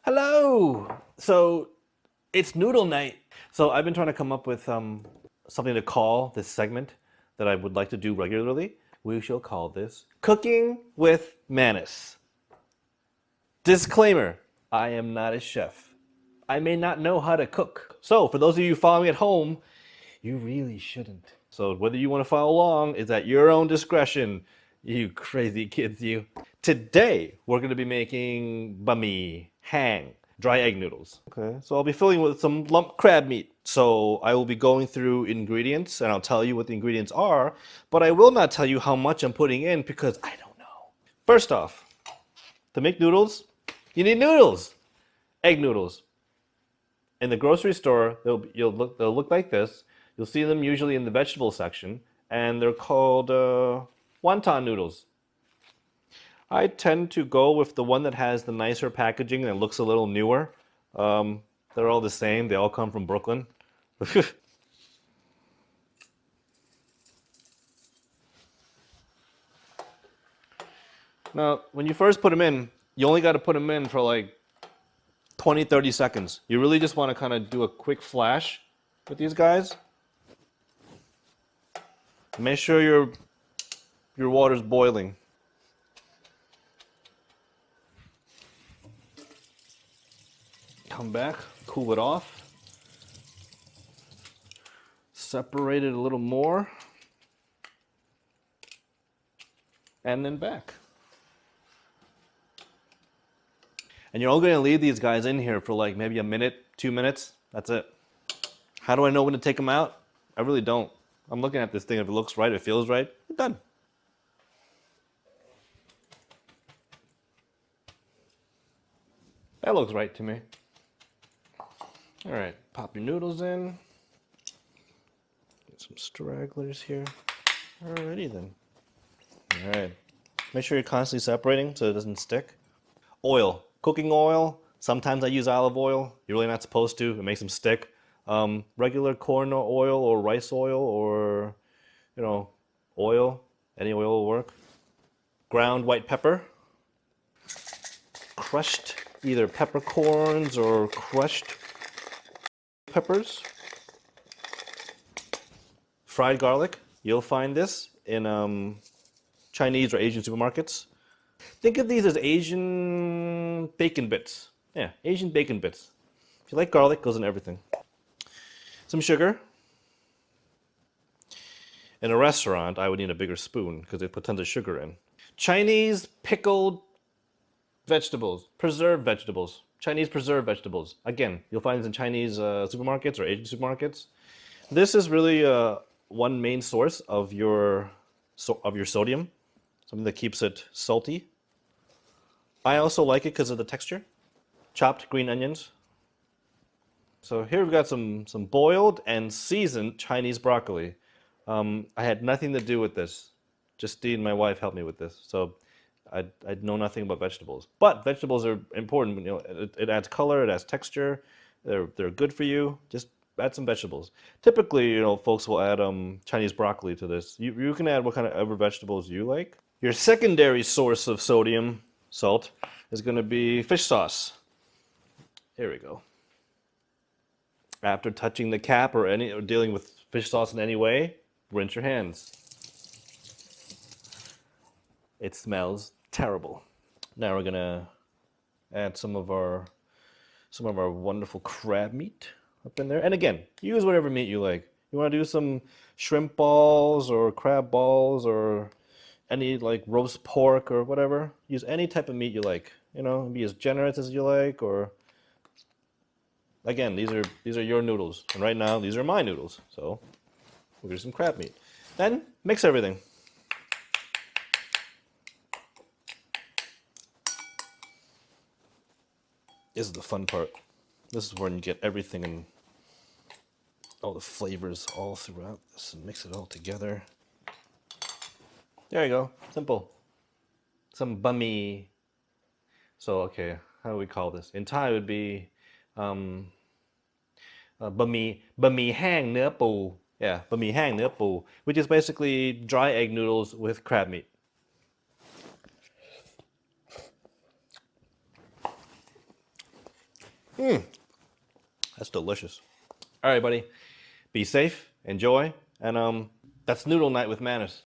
Hello! So, it's noodle night. So, I've been trying to come up with something to call this segment that I would like to do regularly. We shall call this Cooking with Manus. Disclaimer, I am not a chef. I may not know how to cook. So, for those of you following at home, you really shouldn't. So, whether you want to follow along is at your own discretion, you crazy kids, you. Today, we're going to be making Ba Mee Haeng, dry egg noodles. Okay, so I'll be filling with some lump crab meat. So I will be going through ingredients and I'll tell you what the ingredients are, but I will not tell you how much I'm putting in because I don't know. First off, to make noodles, you need noodles. Egg noodles. In the grocery store, they'll look like this. You'll see them usually in the vegetable section, and they're called wonton noodles. I tend to go with the one that has the nicer packaging and looks a little newer. They're all the same. They all come from Brooklyn. Now, when you first put them in, you only got to put them in for like 20, 30 seconds. You really just want to kind of do a quick flash with these guys. Make sure your water's boiling. Come back, cool it off. Separate it a little more. And then back. And you're all going to leave these guys in here for like maybe a minute, 2 minutes. That's it. How do I know when to take them out? I really don't. I'm looking at this thing. If it looks right, if it feels right, it's done. That looks right to me. All right, pop your noodles in. Get some stragglers here. Alrighty then. All right. Make sure you're constantly separating so it doesn't stick. Oil. Cooking oil. Sometimes I use olive oil. You're really not supposed to. It makes them stick. Regular corn oil or rice oil or, oil. Any oil will work. Ground white pepper. Crushed either peppercorns or crushed peppers. Fried garlic. You'll find this in Chinese or Asian supermarkets. Think of these as Asian bacon bits. Yeah, Asian bacon bits. If you like garlic, goes in everything. Some sugar. In a restaurant, I would need a bigger spoon because they put tons of sugar in. Chinese pickled vegetables, preserved vegetables. Chinese preserved vegetables. Again, you'll find this in Chinese supermarkets or Asian supermarkets. This is really one main source of your sodium, something that keeps it salty. I also like it because of the texture. Chopped green onions. So here we've got some boiled and seasoned Chinese broccoli. I had nothing to do with this. Justine, my wife, helped me with this. So I know nothing about vegetables. But vegetables are important. It adds color, it adds texture. They're good for you. Just add some vegetables. Typically, folks will add Chinese broccoli to this. You can add what kind of other vegetables you like. Your secondary source of sodium, salt, is going to be fish sauce. Here we go. After touching the cap or dealing with fish sauce in any way, rinse your hands. It smells terrible. Now we're gonna add some of our wonderful crab meat up in there. And again, use whatever meat you like. You want to do some shrimp balls or crab balls or any like roast pork or whatever. Use any type of meat you like. Be as generous as you like. Or again, these are your noodles, and right now these are my noodles. So we'll do some crab meat. Then mix everything. This is the fun part. This is when you get everything and all the flavors all throughout this and mix it all together. There you go. Simple. Some ba mee. So, okay, how do we call this? In Thai it would be ba mee haeng นื้อปู. Yeah, ba mee haeng นื้อปู, which is basically dry egg noodles with crab meat. That's delicious. All right, buddy. Be safe, enjoy, and that's noodle night with Manus.